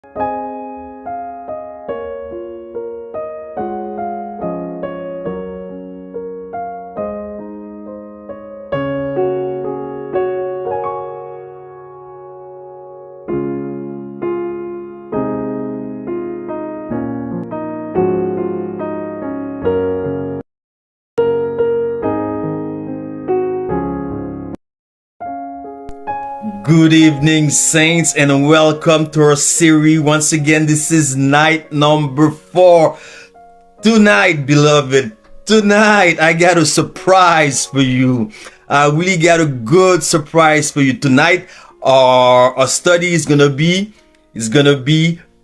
Good evening, saints, and welcome to our series. Once again, this is night number 4. Tonight, beloved, tonight I got a surprise for you. I really got a good surprise for you. Tonight, our study is gonna be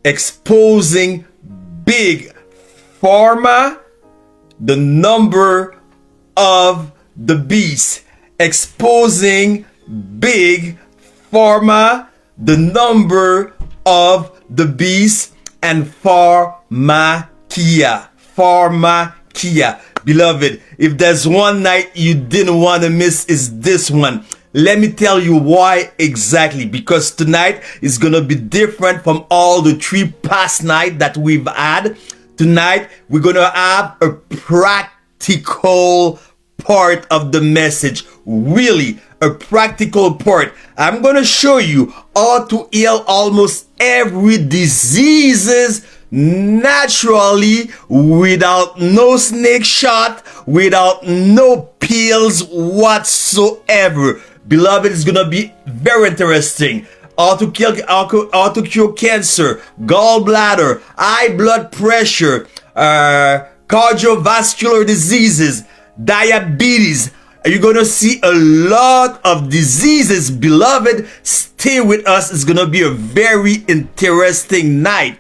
exposing big pharma, the number of the beast, exposing big pharma, the number of the beast, and FARMAKIA. FARMAKIA. Beloved, if there's one night you didn't want to miss, is this one. Let me tell you why exactly. Because tonight is going to be different from all the 3 past nights that we've had. Tonight, we're going to have a practical part of the message. Really, a practical part. I'm going to show you how to heal almost every diseases naturally, without no snake shot, without no pills whatsoever. Beloved, it's going to be very interesting. How to cure cancer, gallbladder, high blood pressure, cardiovascular diseases, diabetes. You're going to see a lot of diseases. Beloved, stay with us. It's going to be a very interesting night.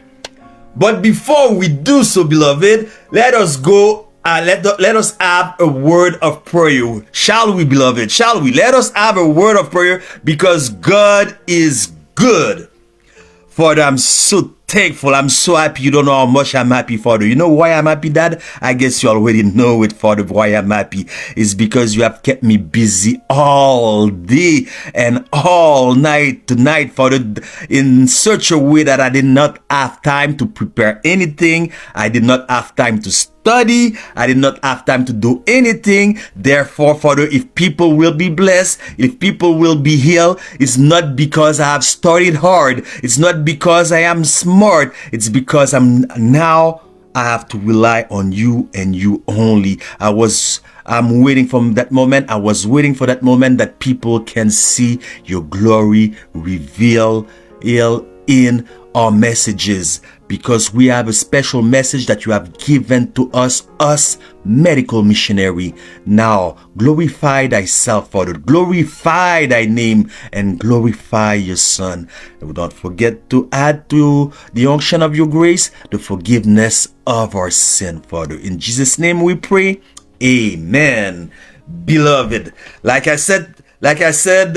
But before we do so, beloved, let us go. Let us have a word of prayer. Shall we, beloved? Shall we? Let us have a word of prayer, because God is good. Father, I'm so thankful. I'm so happy. You don't know how much I'm happy, Father. You know why I'm happy, Dad? I guess you already know it, Father, why I'm happy. It's because you have kept me busy all day and all night tonight, Father, in such a way that I did not have time to prepare anything. I did not have time to study. I did not have time to do anything. Therefore, Father, if people will be blessed, if people will be healed, it's not because I have studied hard. It's not because I am smart. It's because I have to rely on you and you only. I'm waiting for that moment. I was waiting for that moment that people can see your glory revealed in our messages, because we have a special message that you have given to us medical missionary. Now glorify thyself, Father, glorify thy name, and glorify your Son. And don't forget to add to the unction of your grace the forgiveness of our sin, Father. In Jesus' name we pray, amen. Beloved, like I said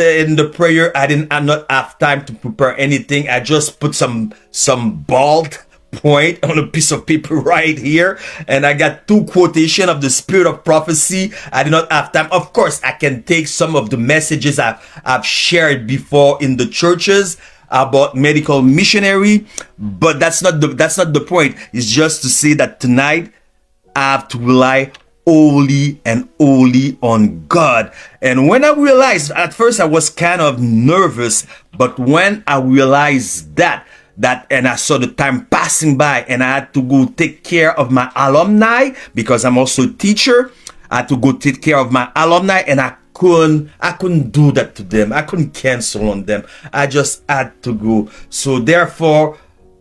in the prayer, I not have time to prepare anything. I just put some bold point on a piece of paper right here, and I got 2 quotation of the spirit of prophecy. I did not have time. Of course, I can take some of the messages I've shared before in the churches about medical missionary, but that's not the point. It's just to say that tonight I have to rely only and only on God. And when I realized, at first I was kind of nervous, but when I realized that and I saw the time passing by, and I had to go take care of my alumni, because I'm also a teacher. I had to go take care of my alumni, and I couldn't do that to them. I couldn't cancel on them. I just had to go. So therefore,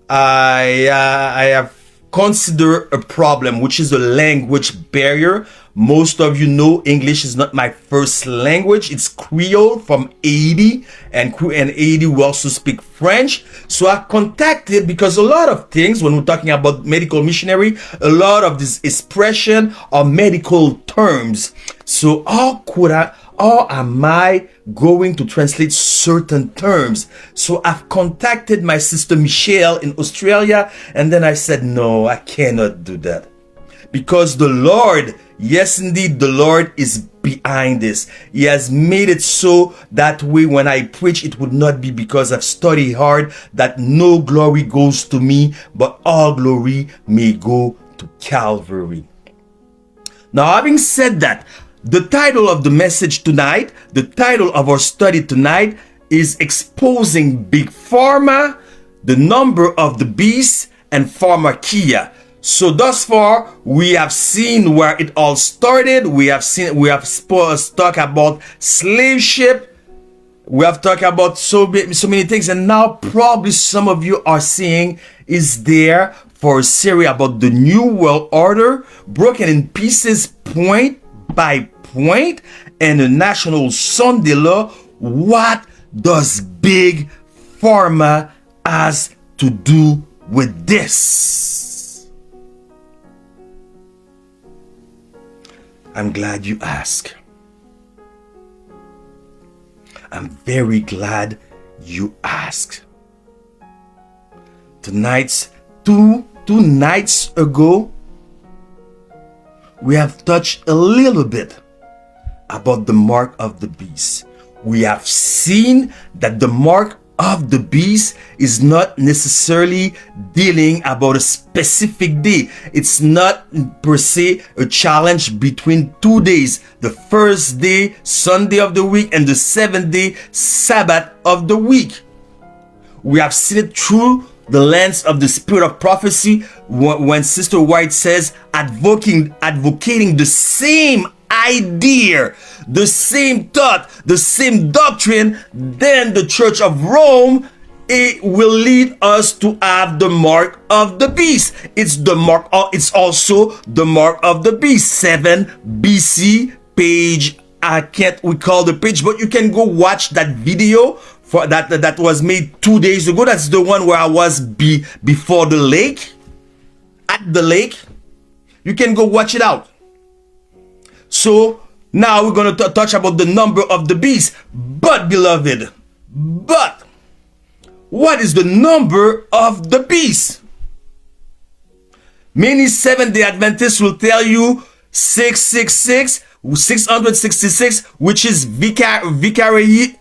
I have consider a problem, which is a language barrier. Most of you know English is not my first language. It's Creole from Haiti, and Haiti we also speak French. So I contacted, because a lot of things, when we're talking about medical missionary, a lot of this expression are medical terms. So how am I going to translate certain terms? So I've contacted my sister Michelle in Australia, and then I said, no, I cannot do that. because the Lord, yes indeed, the Lord is behind this. He has made it so that way when I preach, it would not be because I've studied hard, that no glory goes to me, but all glory may go to Calvary. Now, having said that, the title of the message tonight, the title of our study tonight is Exposing Big Pharma, the Number of the Beast, and FARMAKIA. So thus far, we have seen where it all started. We have talked about slave ship. We have talked about so many things, and now probably some of you are saying, is there for a series about the New World Order, broken in pieces point by point, and the National Sunday Law? What does Big Pharma has to do with this? I'm glad you asked. I'm very glad you asked. Tonight's two nights ago, we have touched a little bit about the mark of the beast. We have seen that the mark of the beast is not necessarily dealing about a specific day. It's not per se a challenge between 2 days, the first day, Sunday of the week, and the seventh day, Sabbath of the week. We have seen it through the lens of the spirit of prophecy when Sister White says advocating the same idea, the same thought, the same doctrine, then the Church of Rome, it will lead us to have the mark of the beast. It's also the mark of the beast. 7 BC page. I can't recall the page, but you can go watch that video for that was made 2 days ago. That's the one where I was before the lake, at the lake. You can go watch it out. So now we're going to touch about the number of the beast. But beloved, what is the number of the beast? Many Seventh-day Adventists will tell you 666, 666, which is vicarious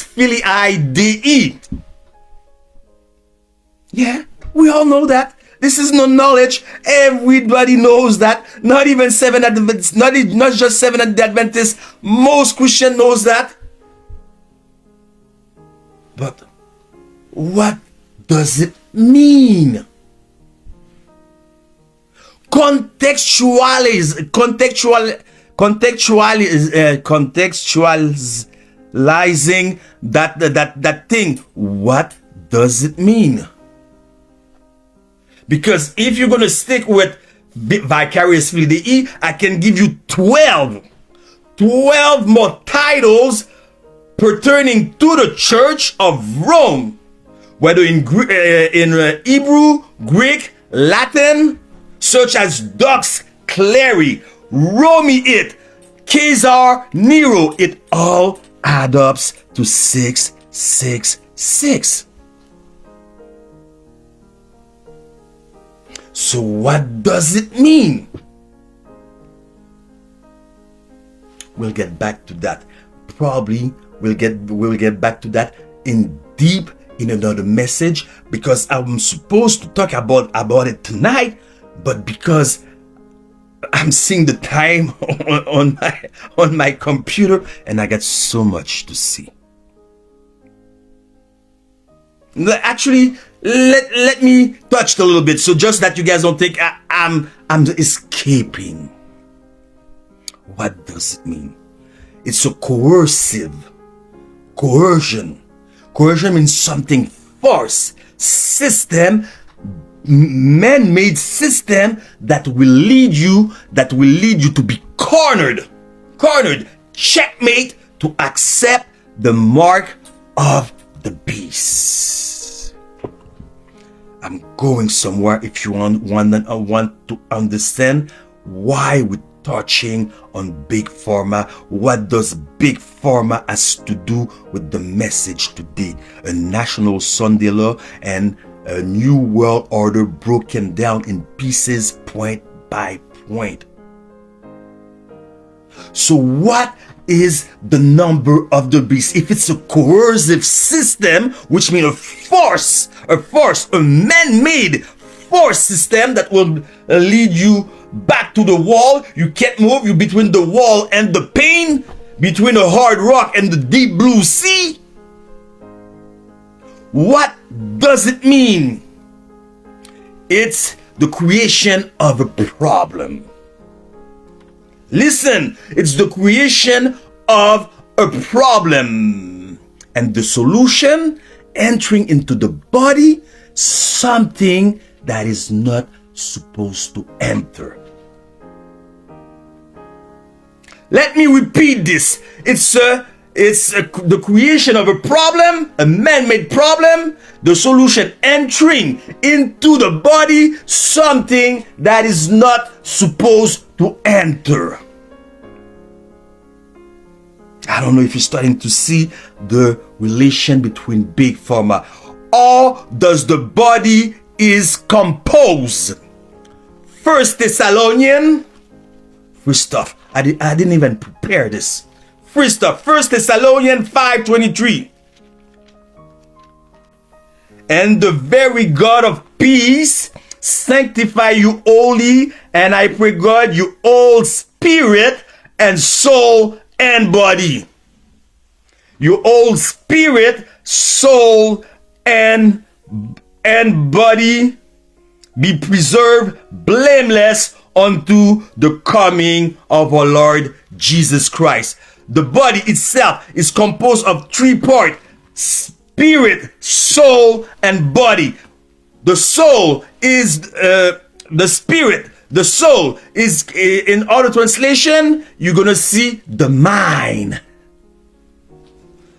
filii Dei. Yeah, we all know that. This is no knowledge. Everybody knows that. Not even Seventh Adventists, not just Seventh Adventists. Most Christian knows that. But what does it mean? Contextualizing that thing. What does it mean? Because if you're going to stick with vicarious filii, I can give you 12 more titles pertaining to the Church of Rome, whether in Hebrew, Greek, Latin, such as Dux Cleri, Romi it, Caesar, Nero. It all adds up to 666. So what does it mean? We'll get back to that. Probably we'll get back to that in another message, because I'm supposed to talk about it tonight, but because I'm seeing the time on my computer and I got so much to see. Actually, let me touch a little bit, so just that you guys don't think I'm escaping. What does it mean? It's a coercion. Coercion means something force, system, man-made system that will lead you to be cornered, checkmate, to accept the mark of the beast. I'm going somewhere if you want to understand why we touching on Big Pharma. What does Big Pharma has to do with the message today? A national Sunday law and a new world order broken down in pieces, point by point. So what is the number of the beast? If it's a coercive system, which means a man-made force system that will lead you back to the wall. You can't move. You're between the wall and the pain, between a hard rock and the deep blue sea. What does it mean? It's the creation of a problem. Listen, it's the creation of a problem. And the solution, entering into the body, something that is not supposed to enter. Let me repeat this. It's the creation of a problem, a man-made problem, the solution entering into the body, something that is not supposed to enter. I don't know if you're starting to see the relation between Big Pharma. How does the body is composed? First Thessalonians, free stuff. I didn't even prepare this. Free stuff. First Thessalonians 5:23. And the very God of peace sanctify you wholly, and I pray God you all spirit and soul and body. Your whole spirit, soul, and body be preserved blameless unto the coming of our Lord Jesus Christ. The body itself is composed of three parts: spirit, soul, and body. The soul is the spirit. The soul is, in other translation, you're gonna see the mind.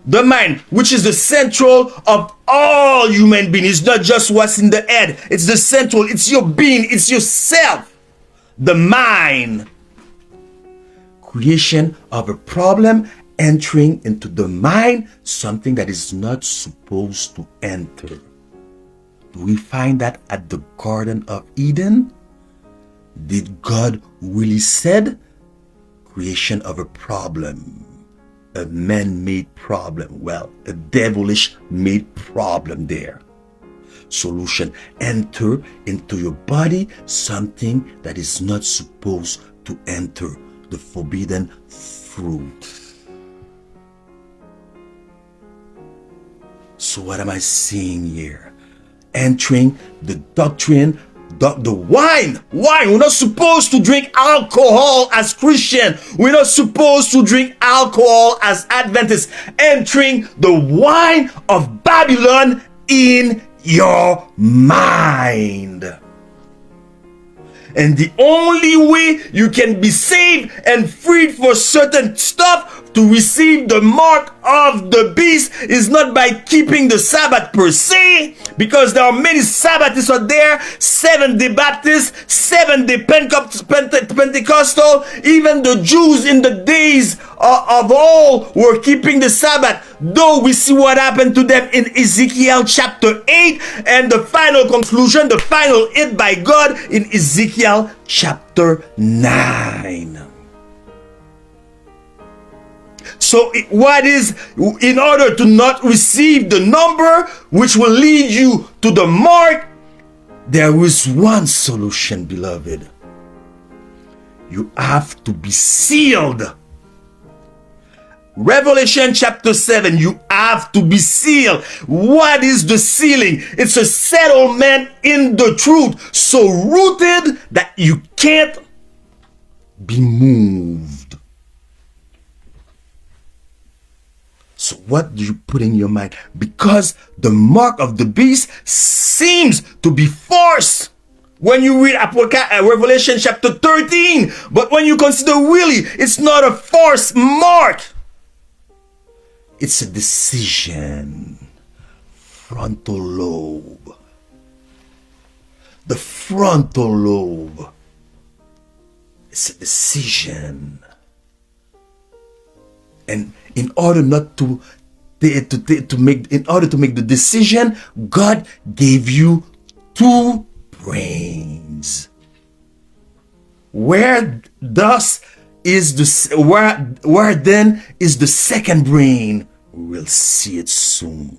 The mind, which is the central of all human beings. It's not just what's in the head. It's the central. It's your being. It's yourself. The mind. Creation of a problem, entering into the mind, something that is not supposed to enter. Do we find that at the Garden of Eden? Did God really said creation of a problem, a man-made problem? Well, a devilish made problem there. Solution, enter into your body something that is not supposed to enter, the forbidden fruit. So what am I seeing here? Entering the doctrine, the wine. We're not supposed to drink alcohol as Christian. We're not supposed to drink alcohol as Adventists. Entering the wine of Babylon in your mind. And the only way you can be saved and freed for certain stuff, to receive the mark of the beast, is not by keeping the Sabbath per se, because there are many Sabbaths out there, 7-day Baptists, 7-day Pentecostal, even the Jews in the days of old were keeping the Sabbath, though we see what happened to them in Ezekiel chapter 8, and the final conclusion, the final hit by God in Ezekiel chapter 9. So what is, in order to not receive the number which will lead you to the mark, there is one solution, beloved. You have to be sealed. Revelation chapter 7, you have to be sealed. What is the sealing? It's a settlement in the truth, so rooted that you can't be moved. So what do you put in your mind? Because the mark of the beast seems to be forced when you read Revelation chapter 13. But when you consider really, it's not a forced mark. It's a decision. Frontal lobe. The frontal lobe It's a decision. And in order to make the decision, God gave you 2 brains. Where then is the second brain? We'll see it soon.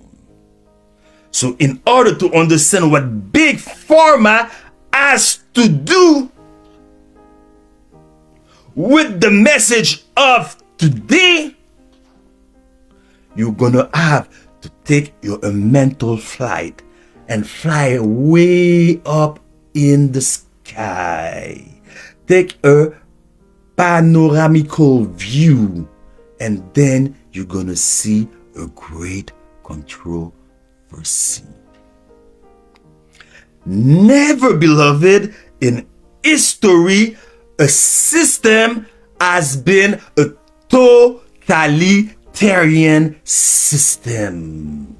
So in order to understand what Big Pharma has to do with the message of today, you're gonna have to take your mental flight and fly way up in the sky. Take a panoramical view, and then you're gonna see a great controversy. Never, beloved, in history, a system has been a totalitarian system.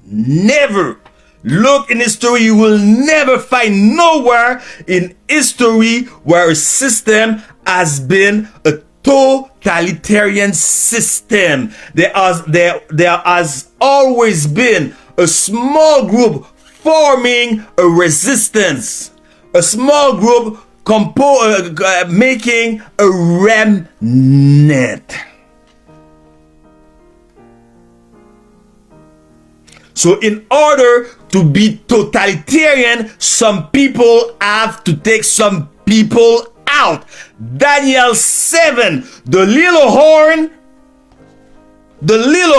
Never. Look in history, you will never find nowhere in history where a system has been a totalitarian system. There has always been a small group forming a resistance, a small group making a remnant. So in order to be totalitarian, some people have to take some people out. Daniel 7, the little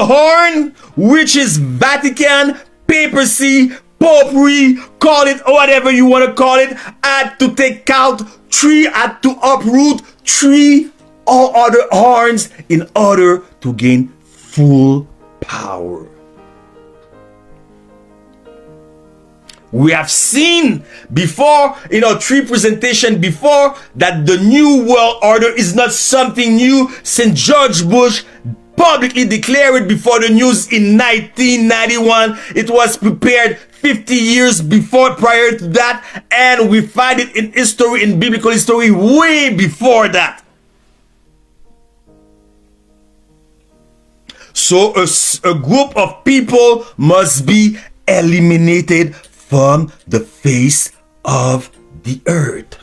horn, which is Vatican, papacy, popery, call it whatever you want to call it, had to take out 3, had to uproot 3 all other horns in order to gain full power. We have seen before, in our 3 presentation before, that the New World Order is not something new since George Bush publicly declared it before the news in 1991. It was prepared 50 years prior to that, and we find it in history, in biblical history, way before that. So a group of people must be eliminated from the face of the earth.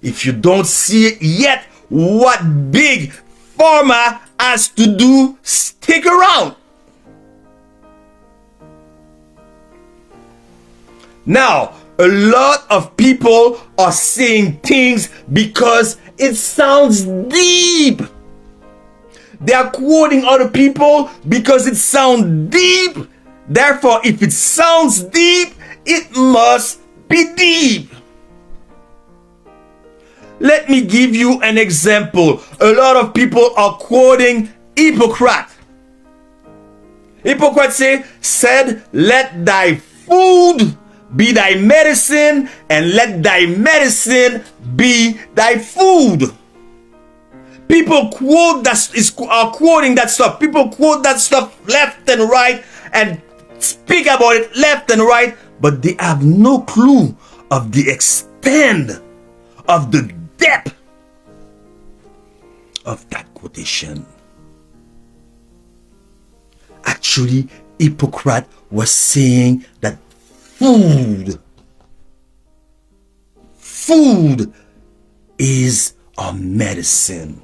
If you don't see it yet, what Big Pharma has to do, stick around. Now, a lot of people are saying things because it sounds deep. They are quoting other people because it sounds deep. Therefore, if it sounds deep, it must be deep. Let me give you an example. A lot of people are quoting Hippocrates. Hippocrates said, "Let thy food be thy medicine, and let thy medicine be thy food." People are quoting that stuff. People quote that stuff left and right and speak about it left and right, but they have no clue of the extent, of the depth of that quotation. Actually, Hippocrates was saying that food is our medicine.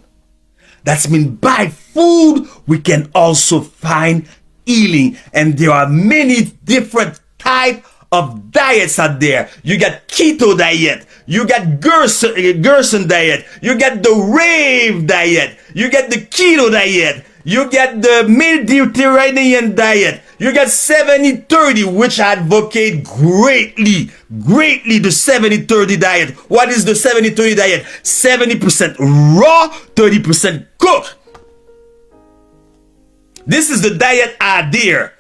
That means by food we can also find healing, and there are many different types of diets out there. You got keto diet, you got Gerson diet, you got the rave diet, you got the keto diet, you got the Mediterranean diet, you got 70-30, which I advocate greatly the 70-30 diet. What is the 70-30 diet? 70% raw, 30% cooked. This is the diet idea.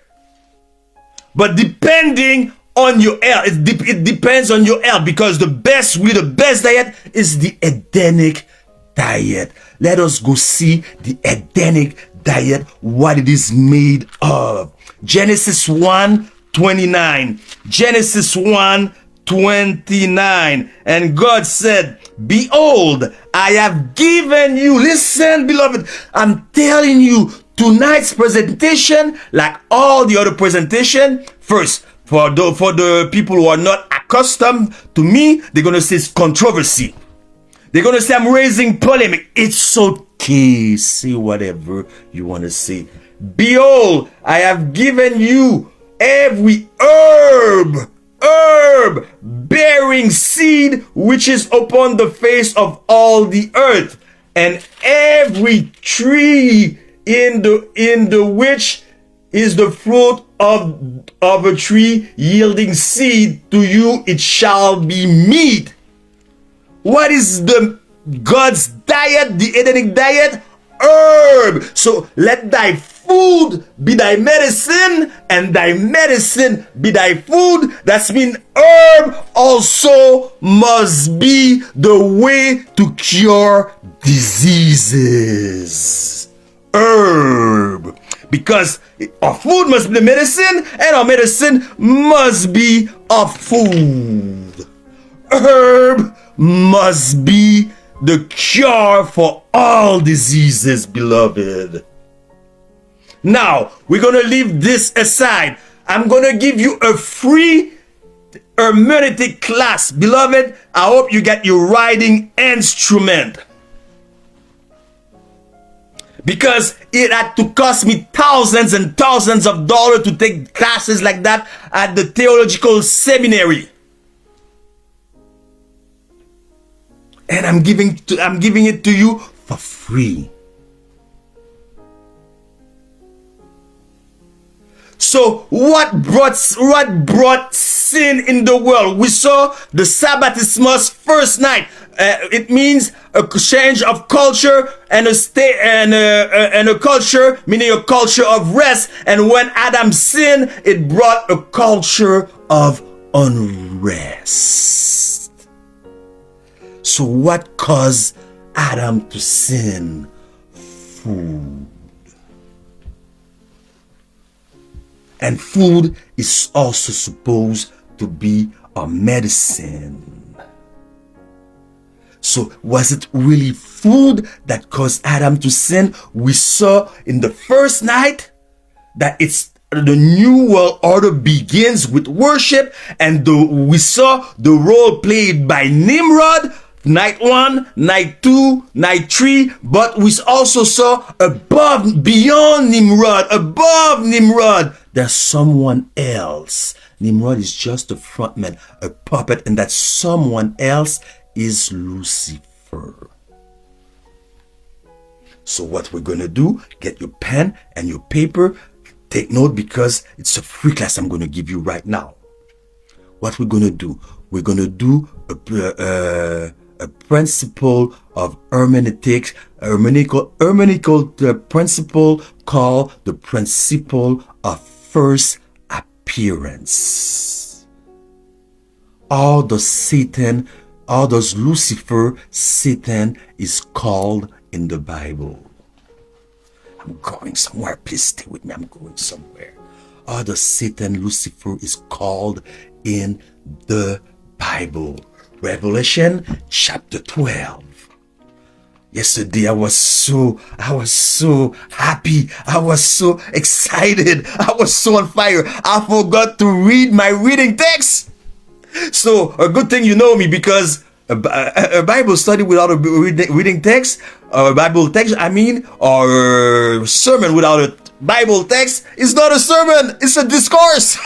But depending on your health, it depends on your health, because the best diet is the Edenic diet. Let us go see the Edenic diet, what it is made of. Genesis 1:29. Genesis 1:29. 29. And God said, behold, I have given you, listen, beloved, I'm telling you, tonight's presentation, like all the other presentation, first, for the people who are not accustomed to me, they're going to say it's controversy. They're going to say I'm raising polemic. It's okay. Say whatever you want to say. Behold, I have given you every herb bearing seed which is upon the face of all the earth, and every tree in the which is the fruit of a tree yielding seed, to you it shall be meat. What is the God's diet, the Edenic diet? Herb. So let thy food be thy medicine, and thy medicine be thy food. That's mean herb also must be the way to cure diseases. Herb. Because our food must be the medicine, and our medicine must be our food. Herb must be the cure for all diseases, beloved. Now, we're going to leave this aside. I'm going to give you a free hermeneutic class. Beloved, I hope you get your writing instrument. Because it had to cost me thousands and thousands of dollars to take classes like that at the theological seminary. And I'm giving it to you for free. So what brought sin in the world? We saw the Sabbatismus first night. It means a change of culture and a state and a culture, meaning a culture of rest. And when Adam sinned, it brought a culture of unrest. So what caused Adam to sin? Food. And food is also supposed to be a medicine. So was it really food that caused Adam to sin? We saw in the first night that it's the new world order begins with worship, and we saw the role played by Nimrod. Night 1, night 2, night 3, but we also saw beyond Nimrod, there's someone else. Nimrod is just a frontman, a puppet, and that someone else is Lucifer. So what we're going to do, get your pen and your paper, take note, because it's a free class I'm going to give you right now. What we're going to do, we're going to do a principle of hermeneutics, hermeneutical principle called the principle of first appearance. All those Lucifer, Satan is called in the Bible. I'm going somewhere, please stay with me, I'm going somewhere. All the Satan, Lucifer is called in the Bible. Revelation chapter 12. Yesterday I was so happy. I was so excited. I was so on fire. I forgot to read my reading text. So a good thing you know me, because a Bible study without a reading text, or Bible text, or a sermon without a Bible text is not a sermon. It's a discourse.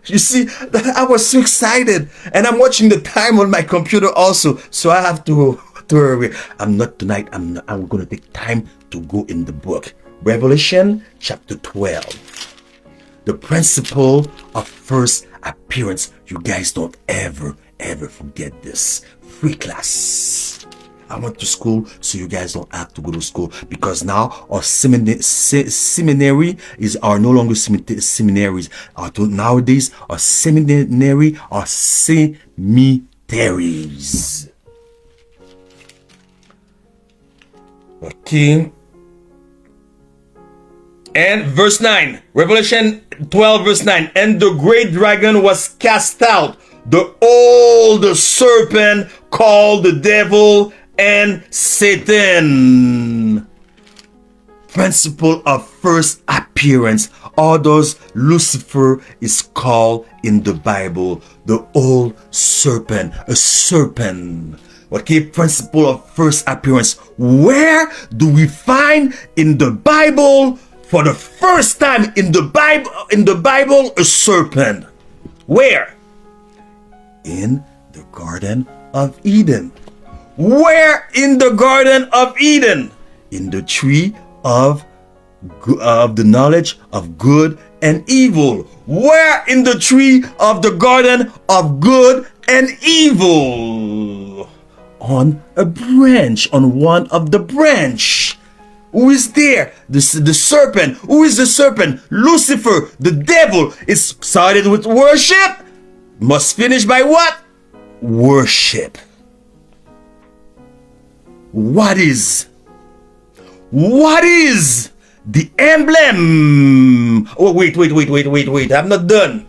You see, I was so excited, and I'm watching the time on my computer also, so I have to hurry. I'm going to take time to go in the book. Revelation chapter 12. The principle of first appearance. You guys don't ever forget this. Free class. I went to school, so you guys don't have to go to school, because now our seminary are no longer seminaries. Nowadays, our seminary are cemeteries. Okay. And verse 9, Revelation 12 verse 9, and the great dragon was cast out, the old serpent called the devil and Satan. Principle of first appearance. All those Lucifer is called in the Bible the old serpent, a serpent. Okay, principle of first appearance. Where do we find in the Bible for the first time in the Bible a serpent? Where? In the Garden of Eden. Where in the Garden of Eden? In the tree of the knowledge of good and evil. Where in the tree of the garden of good and evil? On a branch, on one of the branch. Who is there? The serpent. Who is the serpent? Lucifer, the devil. It started with worship. Must finish by what? Worship. What is the emblem? Oh, wait. I'm not done.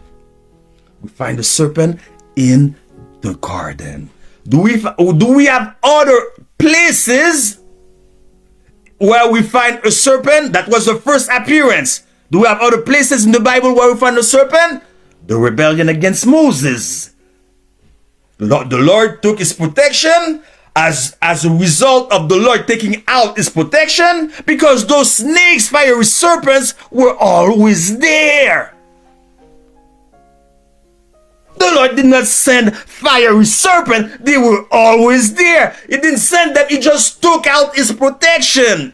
We find the serpent in the garden. Do we have other places where we find a serpent? That was the first appearance. Do we have other places in the Bible where we find a serpent? The rebellion against Moses. The Lord took his protection as a result of the Lord taking out his protection, because those snakes, fiery serpents, were always there. The Lord did not send fiery serpent. They were always there. He didn't send them. He just took out his protection.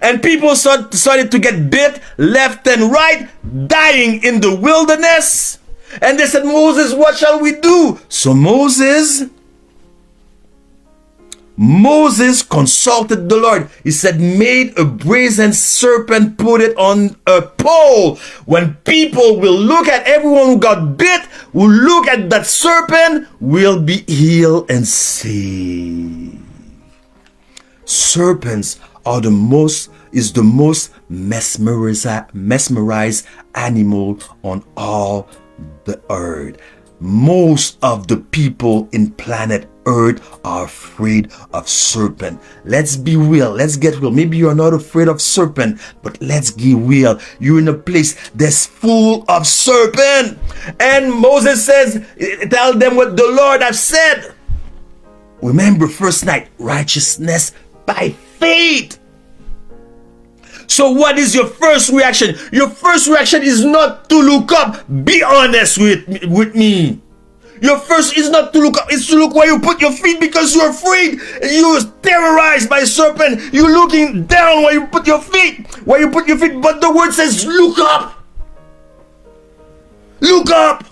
And people started to get bit left and right, dying in the wilderness. And they said, Moses, what shall we do? So Moses consulted the Lord. He said, made a brazen serpent, put it on a pole. When people will look at everyone who got bit, will look at that serpent, will be healed and saved. Serpents are the most mesmerized animal on all the earth. Most of the people in planet Earth are afraid of serpent. Let's be real. Let's get real. Maybe you're not afraid of serpent, but let's get real. You're in a place that's full of serpent. And Moses says, tell them what the Lord has said. Remember, first night, righteousness by faith. So what is your first reaction? Your first reaction is not to look up. Be honest with me. Your first is not to look up. It's to look where you put your feet, because you're afraid. You're terrorized by serpent. You're looking down where you put your feet. Where you put your feet. But the word says, look up. Look up.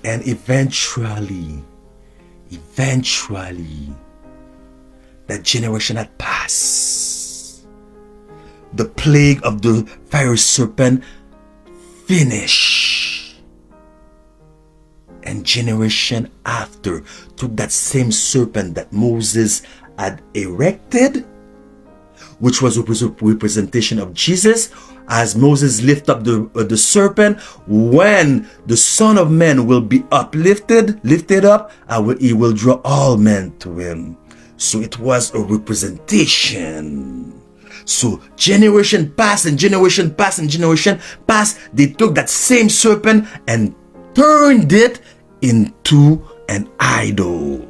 And eventually, that generation had passed. The plague of the fiery serpent finished. And generation after took that same serpent that Moses had erected, which was a representation of Jesus. As Moses lifted up the serpent, when the Son of Man will be lifted up, he will draw all men to him. So it was a representation. So generation passed and generation passed and generation passed. They took that same serpent and turned it into an idol.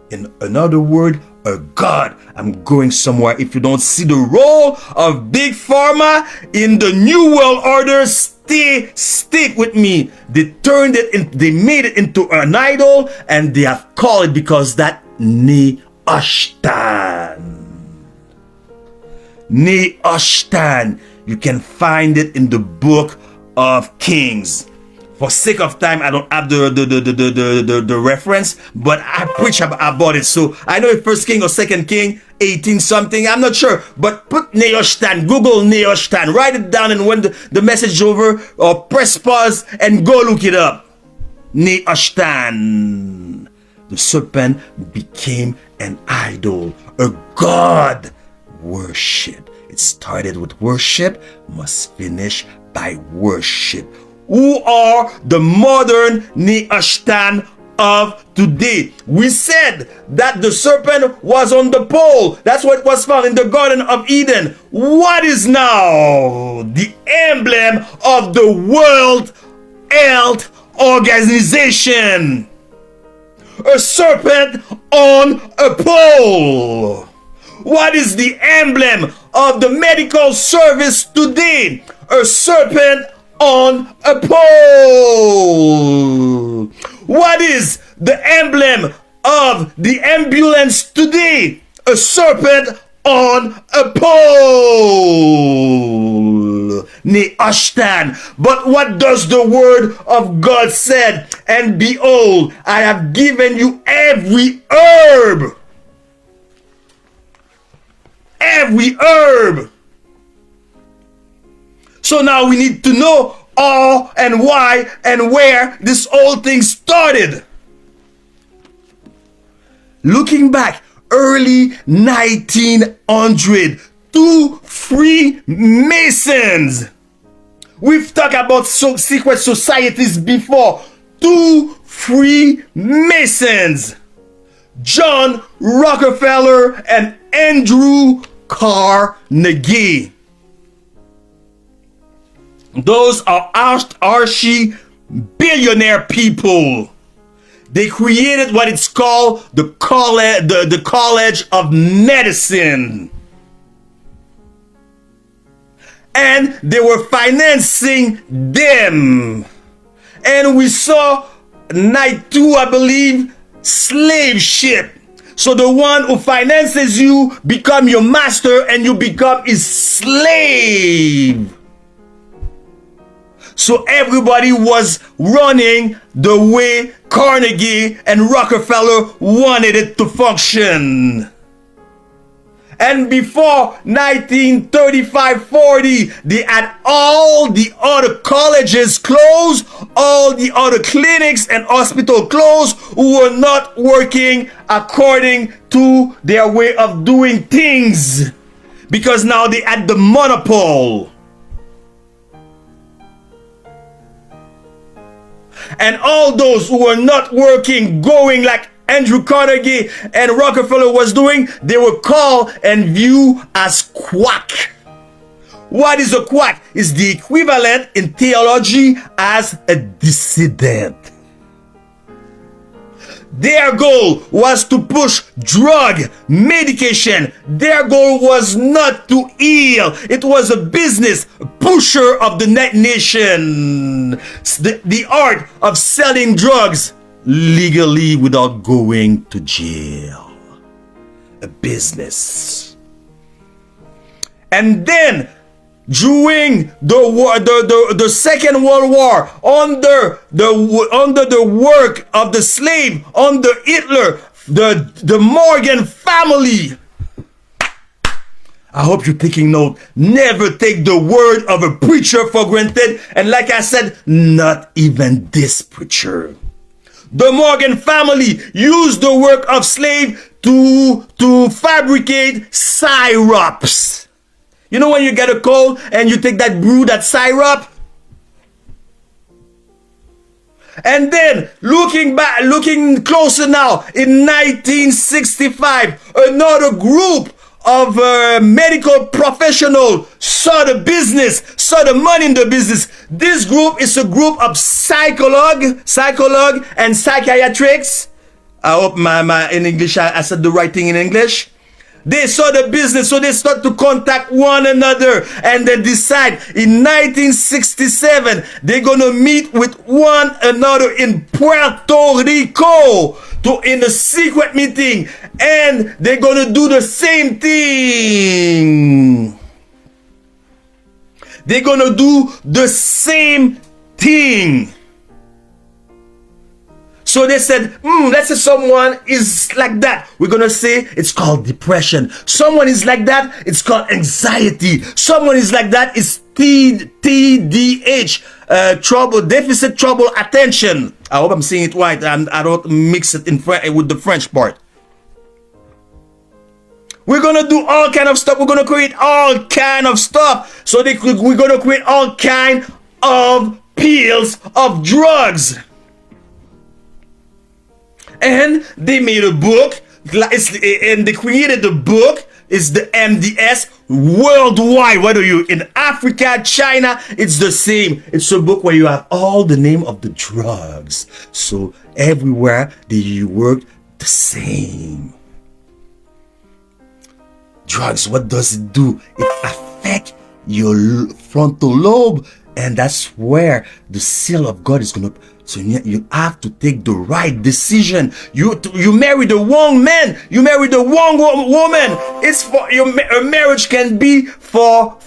In another word, a god. I'm going somewhere. If you don't see the role of Big Pharma in the New World Order, stick with me. They turned it in, they made it into an idol, and they have called it, because that Nehushtan. You can find it in the book of Kings. For sake of time, I don't have the reference, but I preach about it. So I know it's First King or Second King, 18 something. I'm not sure, but put Nehushtan, Google Nehushtan, write it down, and when the message is over, or press pause and go look it up. Nehushtan. the serpent became an idol, a god worship. It started with worship, must finish by worship. Who are the modern Nehushtan of today? We said that the serpent was on the pole. That's what was found in the Garden of Eden. What is now the emblem of the World Health Organization? A serpent on a pole. What is the emblem of the medical service today? A serpent on a pole. What is the emblem of the ambulance today? A serpent on a pole. Nehushtan. But what does the word of God said? And behold, I have given you every herb. Every herb. So now we need to know how and why and where this whole thing started. Looking back, early 1900, 2 Freemasons. We've talked about secret societies before. 2 Freemasons. John Rockefeller and Andrew Carnegie. Those are archie billionaire people. They created what it's called the College of Medicine. And they were financing them. And we saw night 2, I believe, slave ship. So the one who finances you become your master and you become his slave. So everybody was running the way Carnegie and Rockefeller wanted it to function. And before 1935-40, they had all the other colleges closed, all the other clinics and hospitals closed, who were not working according to their way of doing things. Because now they had the monopoly. And all those who were not working, going like Andrew Carnegie and Rockefeller was doing, they were called and viewed as quack. What is a quack? It's the equivalent in theology as a dissident. Their goal was to push drug, medication. Their goal was not to heal. It was a business pusher of the nation. The art of selling drugs legally without going to jail. A business. And then during the Second World War, under the work of the slave, under Hitler, the Morgan family. I hope you're taking note. Never take the word of a preacher for granted. And like I said, not even this preacher. The Morgan family used the work of slave to fabricate syrups. You know when you get a cold and you take that brew, that syrup? And then looking closer now, in 1965, another group of medical professionals saw the business, saw the money in the business. This group is a group of psychologue and psychiatrists. I hope in English I said the right thing in English. They saw the business, so they start to contact one another and they decide in 1967 they're gonna meet with one another in Puerto Rico in a secret meeting, and they're gonna do the same thing. They're gonna do the same thing. So they said, let's say someone is like that. We're going to say it's called depression. Someone is like that, it's called anxiety. Someone is like that, it's TDAH, deficit trouble attention. I hope I'm saying it right and I don't mix it in with the French part. We're gonna do all kind of stuff. We're gonna create all kind of stuff. So we're gonna create all kind of pills of drugs. And they made a book, and they created the book. It's the MDS worldwide. Whether you're in Africa, China, it's the same. It's a book where you have all the name of the drugs. So everywhere they work the same. Drugs, what does it do? It affects your frontal lobe, and that's where the seal of God is gonna. So you have to take the right decision. You marry the wrong man. You marry the wrong woman. It's for your marriage can be for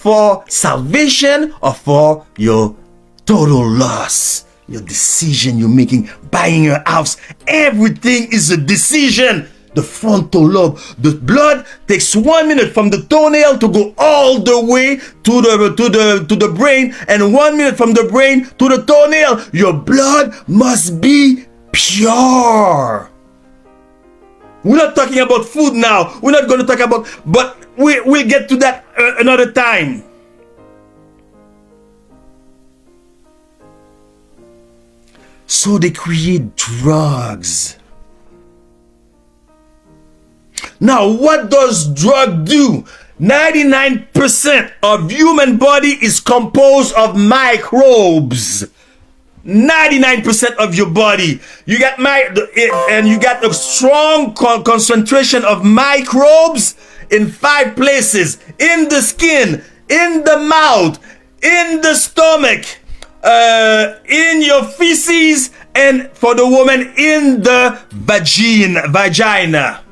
salvation or for your total loss. Your decision you're making, buying a house, everything is a decision. The frontal lobe, the blood takes 1 minute from the toenail to go all the way to the brain, and 1 minute from the brain to the toenail. Your blood must be pure. We're not talking about food now. We're not going to talk about, but we'll get to that another time. So they create drugs. Now, what does drug do? 99% of human body is composed of microbes. 99% of your body. You got and you got a strong concentration of microbes in 5 places. In the skin, in the mouth, in the stomach, in your feces, and for the woman in the vagina.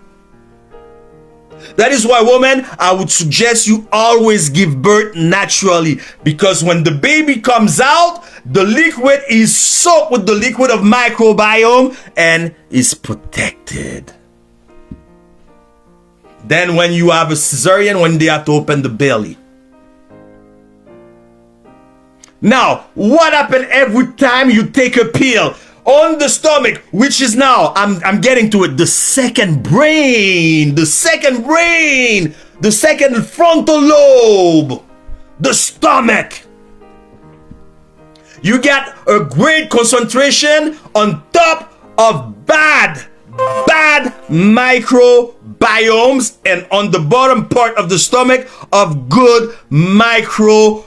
That is why, woman, I would suggest you always give birth naturally, because when the baby comes out, the liquid is soaked with the liquid of microbiome and is protected. Then when you have a cesarean, when they have to open the belly. Now, what happens every time you take a pill? On the stomach, which is now, I'm getting to it, the second brain, the second frontal lobe, the stomach. You got a great concentration on top of bad microbiomes, and on the bottom part of the stomach of good microbiomes.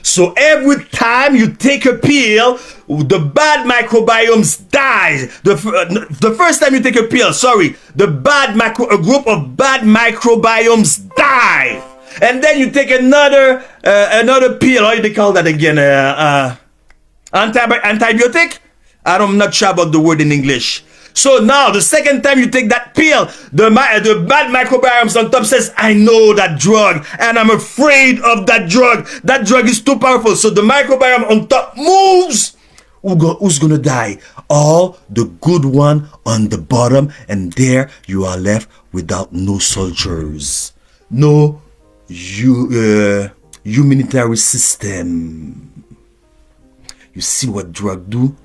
So every time you take a pill, the bad microbiomes die. The first time you take a pill, a group of bad microbiomes die. And then you take another pill. How do they call that again? Antibiotic? I'm not sure about the word in English. So now, the second time you take that pill, the bad microbiomes on top says, I know that drug, and I'm afraid of that drug. That drug is too powerful. So the microbiome on top moves. Who's gonna die? All the good one on the bottom, and there you are left without no soldiers. No humanitarian system. You see what drug do?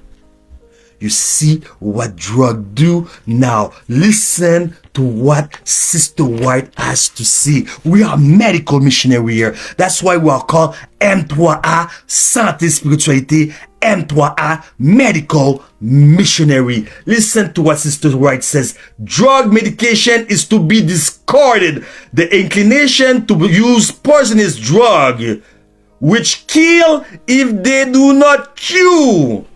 You see what drug do? Now, listen to what Sister White has to say. We are medical missionary here. That's why we are called M3A, Santé Spiritualité, M3A, Medical Missionary. Listen to what Sister White says. Drug medication is to be discarded. The inclination to use poisonous drug, which kill if they do not cure,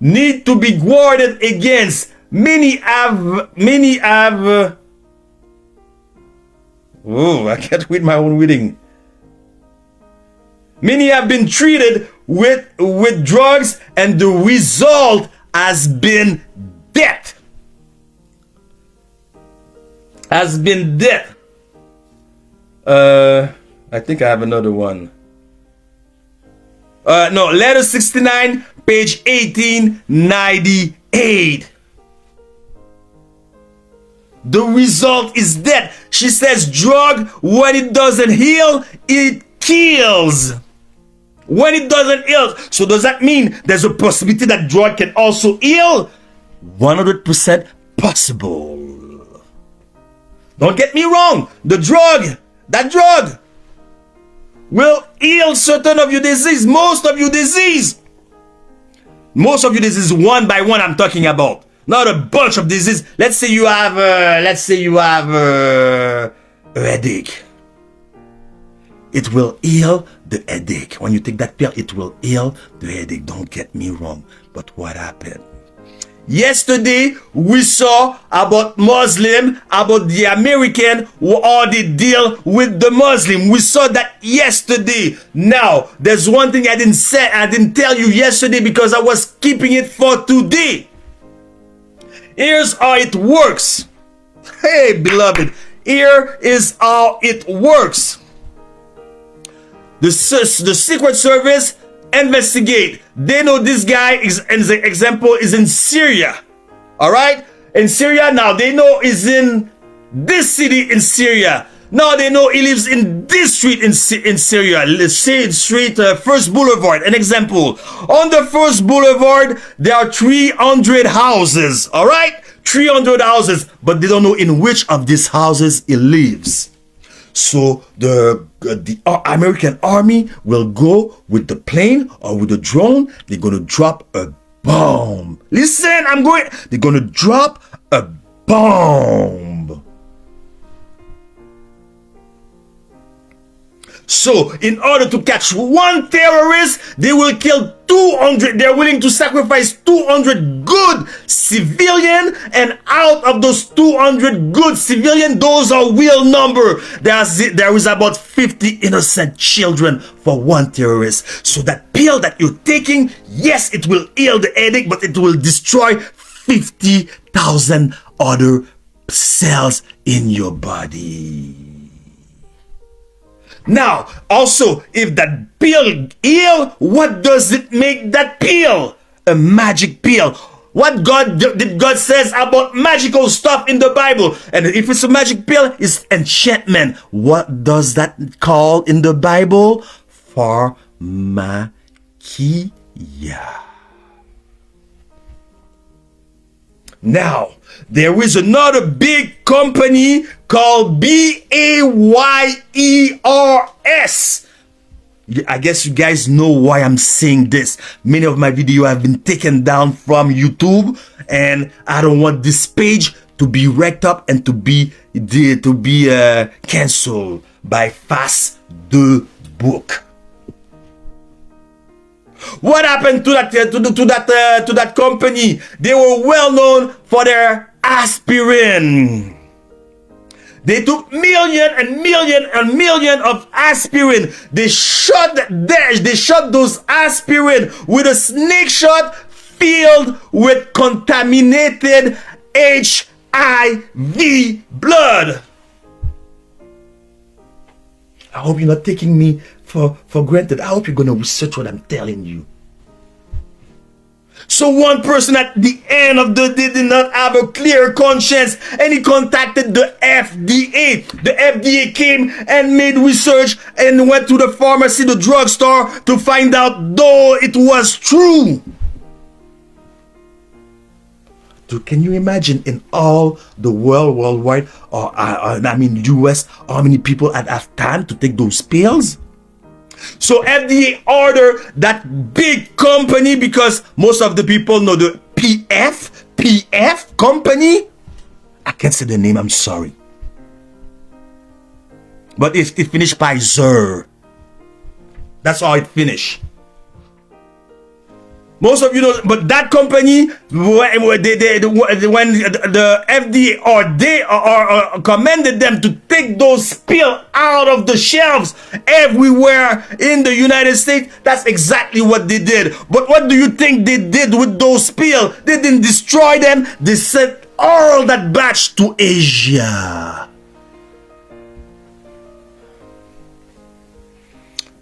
need to be guarded against. Many have I can't read my own reading. Many have been treated with drugs, and the result has been death. I think I have another one. No, letter 69, page 1898. The result is death. She says drug, when it doesn't heal, it kills. when it doesn't heal. So does that mean there's a possibility that drug can also heal? 100% possible. Don't get me wrong. That drug will heal certain of your disease, most of your disease. Most of your disease, one by one, I'm talking about. Not a bunch of disease. Let's say you have a headache. It will heal the headache. When you take that pill, it will heal the headache. Don't get me wrong. But what happened? Yesterday, we saw about Muslim, about the American, how they deal with the Muslim. We saw that yesterday. Now, there's one thing I didn't tell you yesterday because I was keeping it for today. Here's how it works. Hey, beloved, here is how it works. The Secret Service investigate. They know this guy is, as an example, is in Syria. All right, in Syria now. They know he's in this city in Syria. Now they know he lives in this street in Syria. Let's say street First Boulevard. An example. On the First Boulevard, there are 300 houses. All right, 300 houses, but they don't know in which of these houses he lives. So the American army will go with the plane or with the drone. They're going to drop a bomb. Listen, they're going to drop a bomb. So in order to catch one terrorist, they will kill 200. They're willing to sacrifice 200 good civilian, and out of those 200 good civilian, those are real number. There is about 50 innocent children for one terrorist. So that pill that you're taking, yes, it will heal the headache, but it will destroy 50,000 other cells in your body. Now, also, if that pill heal, what does it make that pill? A magic pill. What did God says about magical stuff in the Bible? And if it's a magic pill, it's enchantment. What does that call in the Bible? Pharmakia. Now, there is another big company called PHARMA. I guess you guys know why I'm saying this. Many of my videos have been taken down from YouTube, and I don't want this page to be wrecked up and to be cancelled by Fast the Book. What happened to that company? They were well known for their aspirin. They took million of aspirin. They shot those aspirin with a snake shot filled with contaminated HIV blood. I hope you're not taking me for granted. I hope you're going to research what I'm telling you. So one person at the end of the day did not have a clear conscience, and he contacted the FDA. The FDA came and made research and went to the pharmacy, the drugstore, to find out though it was true. Can you imagine in all the worldwide, or US, how many people have time to take those pills? So FDA ordered that big company, because most of the people know the PF company. I can't say the name, I'm sorry. But it finished by Zer. That's how it finished. Most of you know, but that company, when the FDA commended them to take those pills out of the shelves everywhere in the United States, that's exactly what they did. But what do you think they did with those pills? They didn't destroy them. They sent all that batch to Asia.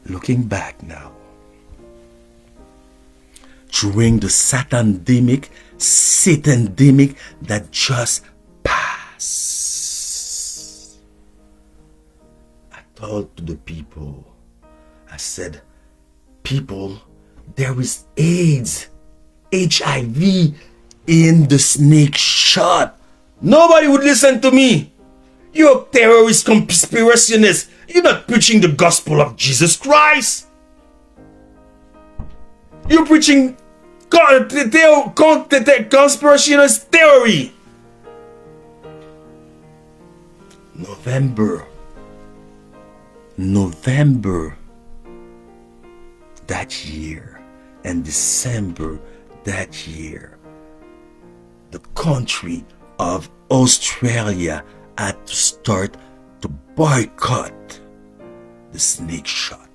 Looking back now, during the Satandemic that just passed, I told to the people, I said, People, there is AIDS, HIV in the snake shot. Nobody would listen to me. You're a terrorist conspirationist. You're not preaching the gospel of Jesus Christ. You're preaching conspirationist theory. November that year and December that year, the country of Australia had to start to boycott the snake shot,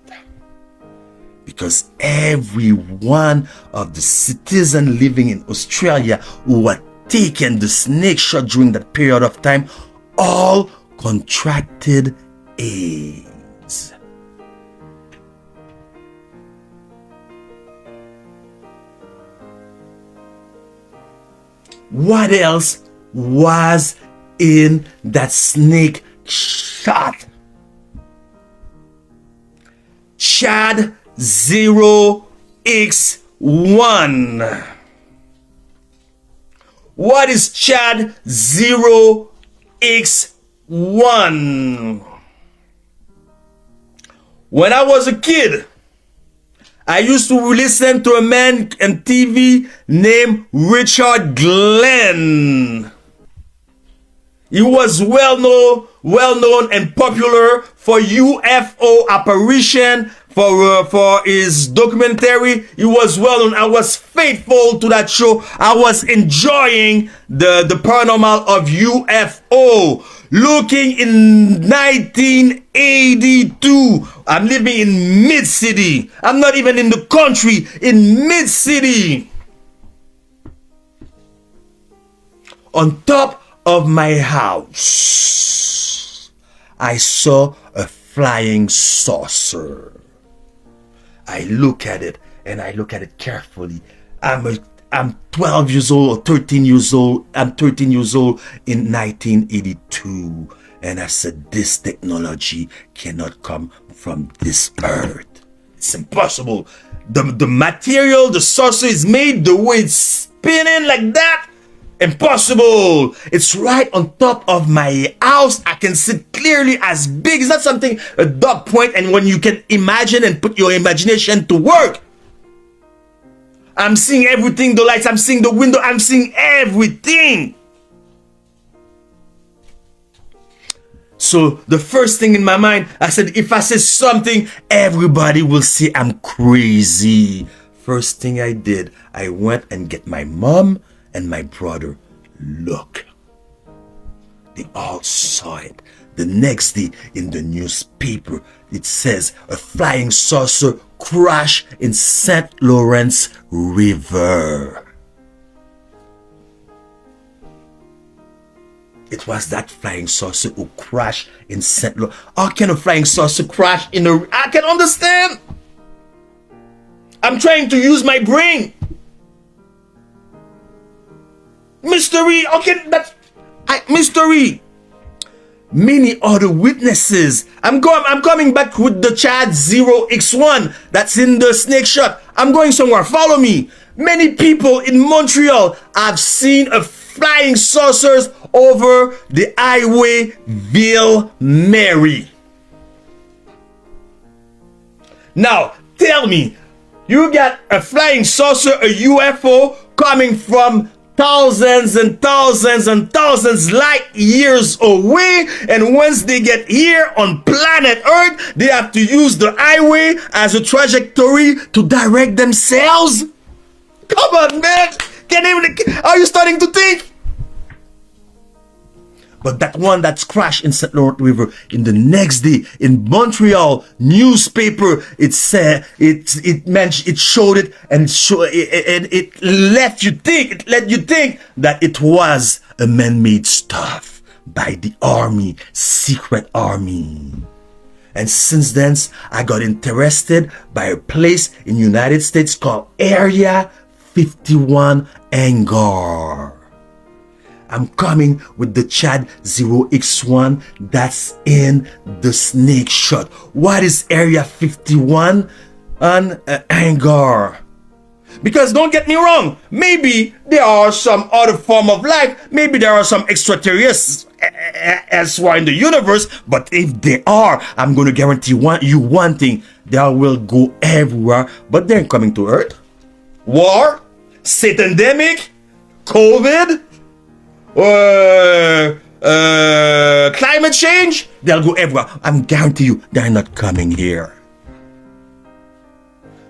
because every one of the citizens living in Australia who had taken the snake shot during that period of time all contracted AIDS. What else was in that snake shot? Chad 0x1. What is Chad 0x1? When I was a kid, I used to listen to a man on TV named Richard Glenn. He was well known and popular for UFO apparition, for his documentary. He was well known. I was faithful to that show. I was enjoying the paranormal of UFO. Looking in 1982, I'm living in mid-city. I'm not even in the country, in mid-city. On top of my house, I saw a flying saucer. I look at it and I look at it carefully. I'm 12 years old or 13 years old. I'm 13 years old in 1982. And I said, this technology cannot come from this earth. It's impossible. The material, the saucer is made, the way it's spinning like that, impossible. It's right on top of my house. I can see it clearly, as big. It's not something, a dot point, and when you can imagine and put your imagination to work. I'm seeing everything, the lights, I'm seeing the window, I'm seeing everything. So the first thing in my mind, I said, if I say something, everybody will say I'm crazy. First thing I did, I went and get my mom and my brother. Look. They all saw it. The next day in the newspaper, it says a flying saucer crashed in St. Lawrence River. It was that flying saucer who crashed in St. Lawrence. How can a flying saucer crash in a... I can understand. I'm trying to use my brain. Mystery. Okay, that's... mystery. Many other witnesses. I'm coming back with the Chad 0x1 that's in the snake shot. I'm going somewhere. Follow me. Many people in Montreal have seen a flying saucers over the highway Ville-Marie. Now, tell me, you got a flying saucer, a UFO, coming from thousands and thousands and thousands light years away, and once they get here on planet Earth, they have to use the highway as a trajectory to direct themselves? Come on, man! Are you starting to think? But that one that's crashed in St. Lawrence River, in the next day in Montreal newspaper, it said it showed it, and it let you think that it was a man-made stuff by the army, secret army. And since then, I got interested by a place in the United States called Area 51 Hangar. I'm coming with the Chad 0x1 that's in the snake shot. What is Area 51? and anger. Because don't get me wrong, maybe there are some other form of life, maybe there are some extraterrestrials elsewhere in the universe, but if they are, I'm going to guarantee you one thing, they will go everywhere, but they're coming to Earth. War, Satandemic, COVID, climate change, they'll go everywhere. I'm guarantee you they're not coming here.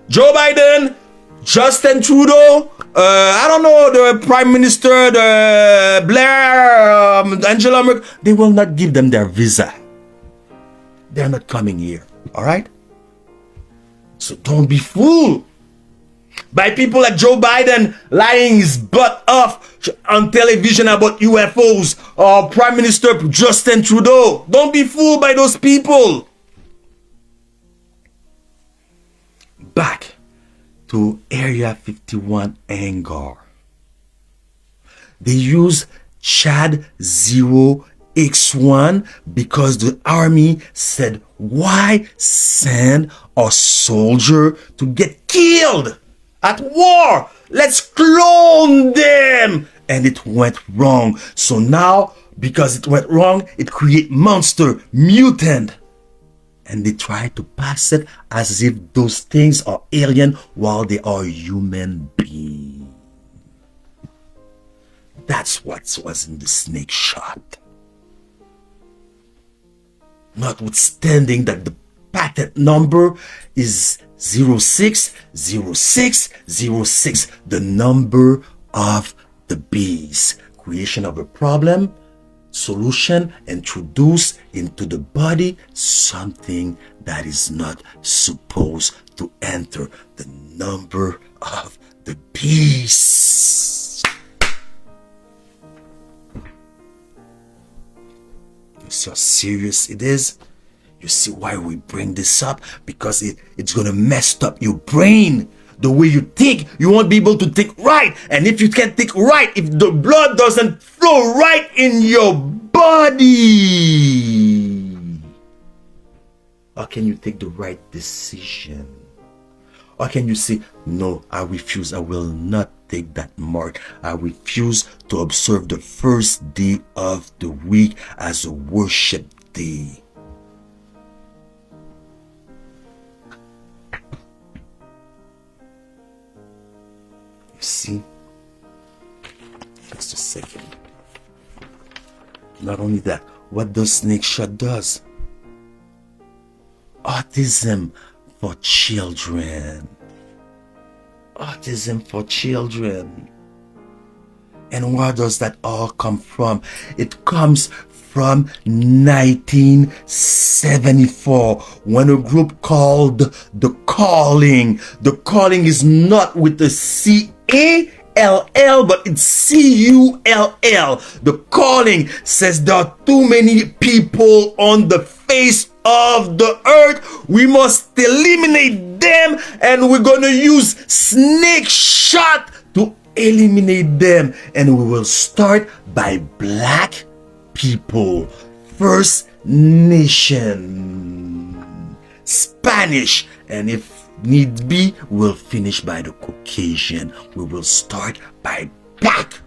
Joe Biden, Justin Trudeau, I don't know, the Prime Minister, the Blair, Angela Merkel, they will not give them their visa. They're not coming here, all right? So don't be fooled by people like Joe Biden lying his butt off on television about UFOs, or Prime Minister Justin Trudeau. Don't be fooled by those people. Back to Area 51 anger. They use Chad 0X1 because the army said, why send a soldier to get killed at war? Let's clone them. And it went wrong. So now, because it went wrong, it create monster, mutant. And they try to pass it as if those things are alien while they are human beings. That's what was in the snake shot. Notwithstanding that the patent number is 060606, the number of the bees. Creation of a problem, solution, introduce into the body something that is not supposed to enter. The number of the beast. You see how serious it is? You see why we bring this up? Because it's gonna mess up your brain. The way you think, you won't be able to think right. And if you can't think right, if the blood doesn't flow right in your body, how can you take the right decision? How can you say, no, I refuse, I will not take that mark. I refuse to observe the first day of the week as a worship day. See, just a second. Not only that, what the snake shot does. Autism for children. Autism for children. And where does that all come from? It comes from 1974 when a group called The Calling. The Calling is not with the C-A-L-L, but it's C-U-L-L. The Calling says there are too many people on the face of the earth. We must eliminate them, and we're gonna use snake shot to eliminate them. And we will start by black people, First Nation, Spanish, and if need be, we'll finish by the Caucasian. We will start by black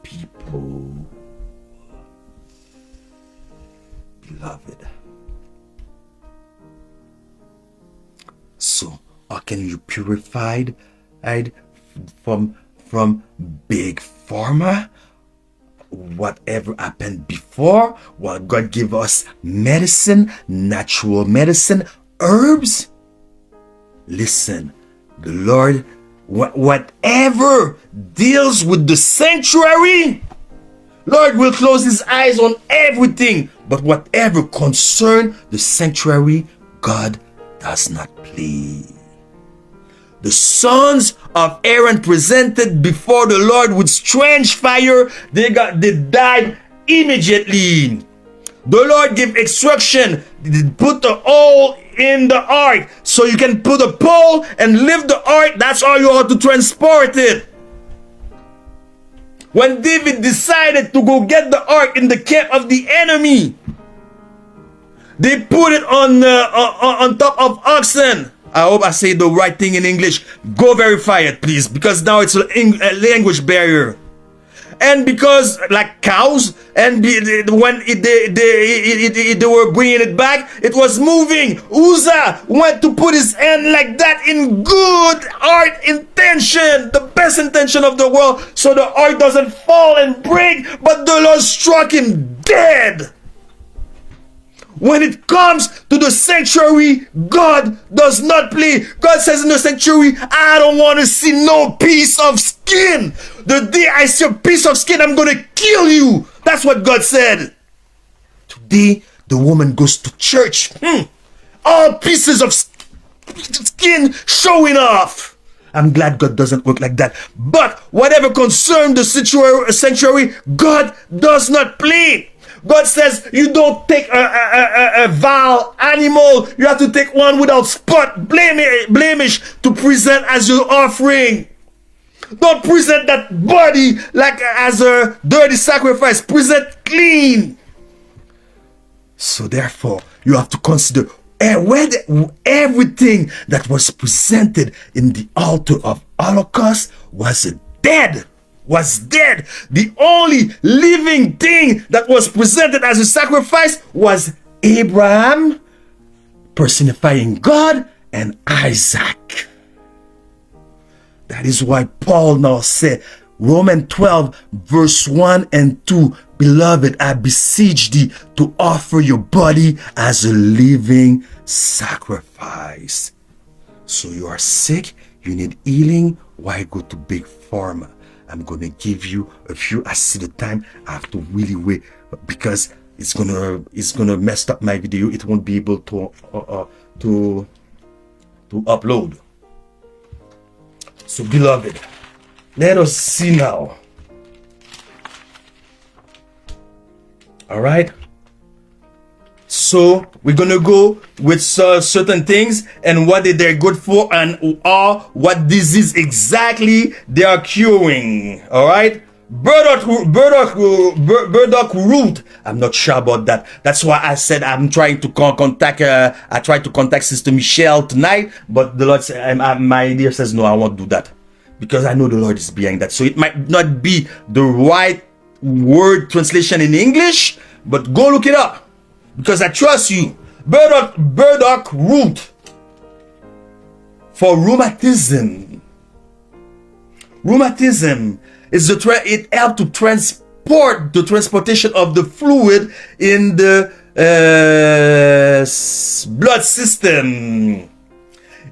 people. Beloved, so how can you purified from big pharma? Whatever happened before, well, God gave us medicine, natural medicine, herbs. Listen, the Lord, whatever deals with the sanctuary, Lord will close his eyes on everything. But whatever concern the sanctuary, God does not play. The sons of Aaron presented before the Lord with strange fire. They died immediately. The Lord gave instruction. Put the hole in the ark, so you can put a pole and lift the ark. That's all you have to transport it. When David decided to go get the ark in the camp of the enemy, they put it on top of oxen. I hope I say the right thing in English. Go verify it, please, because now it's a language barrier. And because like cows, and when they were bringing it back, it was moving. Uzzah went to put his hand like that in good heart intention, the best intention of the world, so the ark doesn't fall and break, but the Lord struck him dead. When it comes to the sanctuary, God does not play. God says in the sanctuary, I don't want to see no piece of skin. The day I see a piece of skin, I'm going to kill you. That's what God said. Today, the woman goes to church. All pieces of skin showing off. I'm glad God doesn't work like that. But whatever concerns the sanctuary, God does not play. God says you don't take a vile animal. You have to take one without spot, blemish to present as your offering. Don't present that body like as a dirty sacrifice. Present clean. So therefore, you have to consider everything that was presented in the altar of Holocaust was dead. The only living thing that was presented as a sacrifice was Abraham, personifying God, and Isaac. That is why Paul now said, Romans 12, verse 1 and 2, Beloved, I beseech thee to offer your body as a living sacrifice. So you are sick, you need healing, why go to Big Pharma? I'm going to give you a few. I see the time. I have to really wait because it's gonna mess up my video. It won't be able to upload. So beloved, let us see now. All right. So we're gonna go with certain things and what they're good for and what disease exactly they are curing. All right, burdock root. I'm not sure about that. That's why I said I'm trying to contact. I tried to contact Sister Michelle tonight, but the Lord said, my idea says no, I won't do that because I know the Lord is behind that. So it might not be the right word translation in English, but go look it up. Because I trust you. Burdock root for rheumatism. Rheumatism is it helps to transport the transportation of the fluid in the blood system.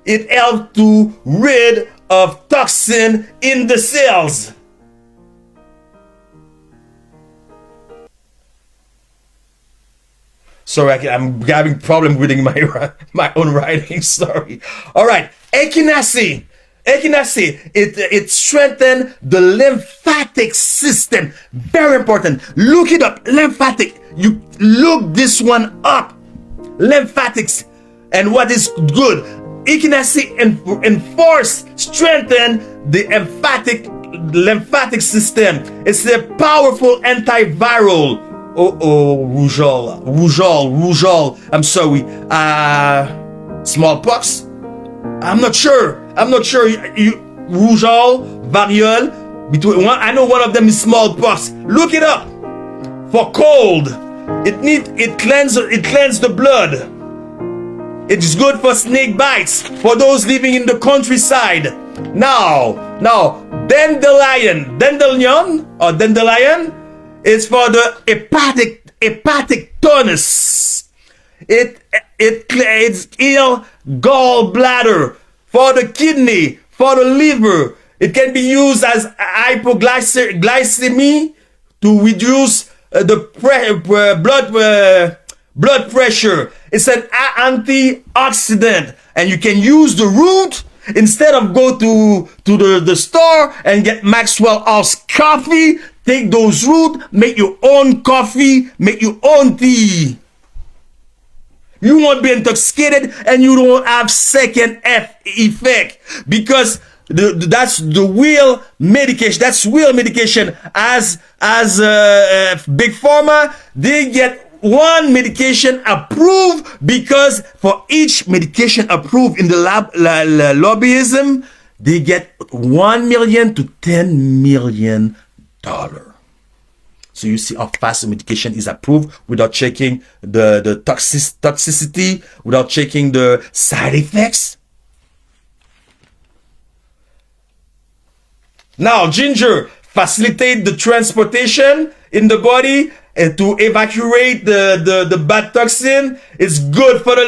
It helps to rid of toxin in the cells. Sorry, I'm having problem reading my own writing. Sorry. All right, echinacea. It strengthens the lymphatic system. Very important. Look it up. Lymphatic. You look this one up. Lymphatics. And what is good? Echinacea strengthen the lymphatic system. It's a powerful antiviral. Rougeole. I'm sorry. Smallpox. I'm not sure. Rougeole, variole. I know one of them is smallpox. Look it up. For cold, it cleanses the blood. It's good for snake bites for those living in the countryside. Now, dandelion is for the hepatic tonus. It's ill gallbladder, for the kidney, for the liver. It can be used as hypoglycemia to reduce the blood pressure. It's an antioxidant, and you can use the root instead of go to the store and get Maxwell House coffee. Take those roots, make your own coffee, make your own tea. You won't be intoxicated and you don't have second effect because that's the real medication. That's real medication. As Big Pharma, they get one medication approved, because for each medication approved in the lobbyism, they get $1 million to $10 million. So you see how fast the medication is approved without checking the toxicity, without checking the side effects. Now, ginger facilitate the transportation in the body and to evacuate the bad toxin. It's good for the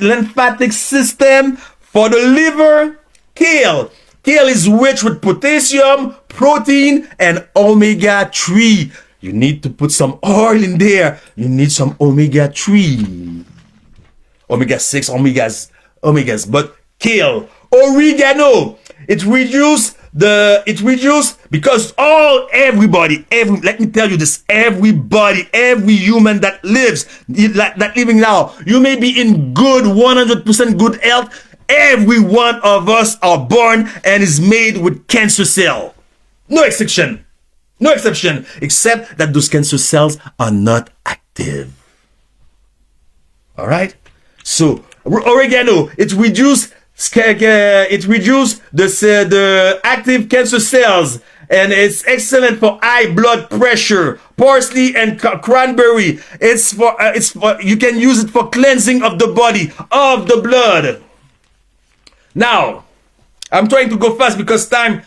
lymphatic system, for the liver. Kale. Kale is rich with potassium, protein, and omega-3. You need to put some oil in there. You need some omega-3. Omega-6, omegas. But kale. Oregano. It reduces because everybody, let me tell you this, everybody, every human that lives, that living now, you may be in good, 100% good health. Every one of us are born and is made with cancer cell. No exception. No exception, except that those cancer cells are not active. All right? So, oregano, it reduces the active cancer cells, and it's excellent for high blood pressure. Parsley and cranberry, it's for you can use it for cleansing of the body, of the blood. Now, I'm trying to go fast because time.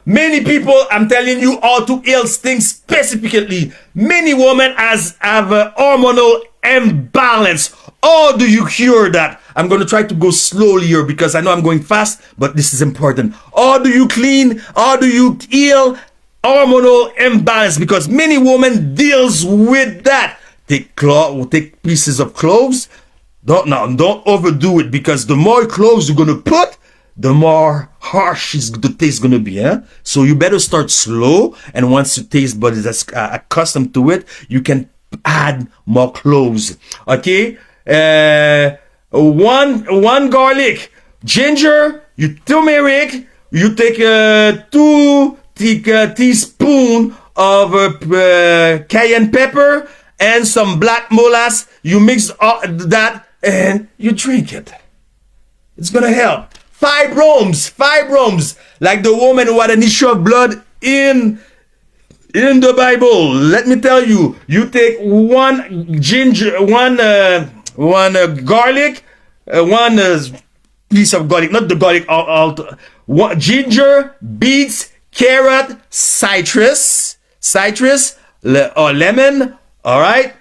Many people, I'm telling you, how to heal things specifically. Many women have a hormonal imbalance. How do you cure that? I'm going to try to go slowly here because I know I'm going fast, but this is important. How do you clean? How do you heal hormonal imbalance? Because many women deals with that. Take pieces of cloves. Don't overdo it, because the more cloves you're going to put, the more harsh the taste is going to be. So you better start slow, and once your taste bud is accustomed to it, you can add more cloves. Okay? One garlic, ginger, turmeric, you take 2 teaspoons of cayenne pepper and some black molasses. You mix that and you drink it. It's gonna help. Fibromes, like the woman who had an issue of blood in the Bible. Let me tell you, you take one garlic, one piece of garlic, not the garlic, one ginger, beets, carrot, citrus, or lemon. All right,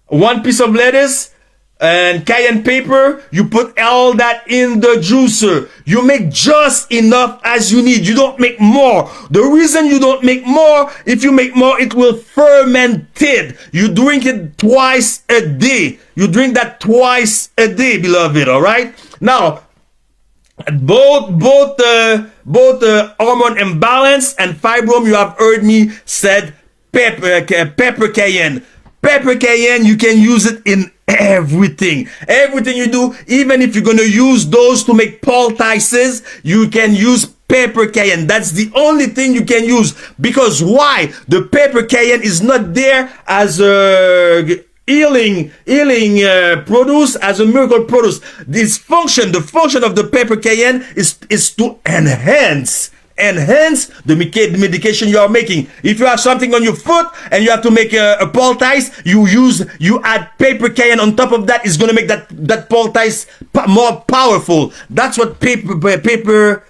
one piece of lettuce and cayenne pepper. You put all that in the juicer. You make just enough as you need. You don't make more. The reason you don't make more, if you make more, it will ferment it. You drink it twice a day. You drink that twice a day, beloved. All right. Now, both hormone imbalance and fibrome, you have heard me said pepper cayenne. Pepper cayenne, you can use it in everything you do. Even if you're going to use those to make poultices, you can use pepper cayenne. That's the only thing you can use. Because why? The pepper cayenne is not there as a healing produce, as a miracle produce. The function of the pepper cayenne is to enhance the medication you are making. If you have something on your foot and you have to make a poultice, you add pepper cayenne on top of that. It's going to make that poultice more powerful. That's what pepper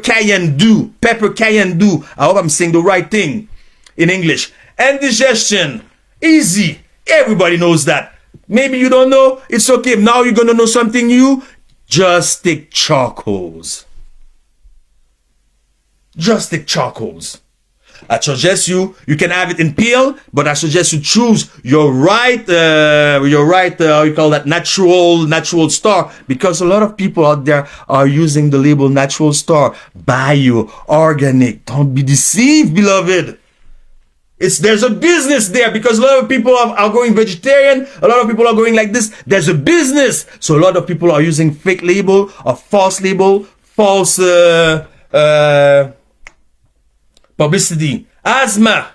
cayenne do. Pepper cayenne do. I hope I'm saying the right thing in English. Indigestion, easy. Everybody knows that. Maybe you don't know. It's okay. Now you're going to know something new. Just take charcoals. Just take charcoals. I suggest you can have it in peel, but I suggest you choose your right, how you call that, natural star, because a lot of people out there are using the label natural star, bio, organic. Don't be deceived, beloved. There's a business there, because a lot of people are going vegetarian. A lot of people are going like this. There's a business. So a lot of people are using fake label or false label, false, publicity. Asthma.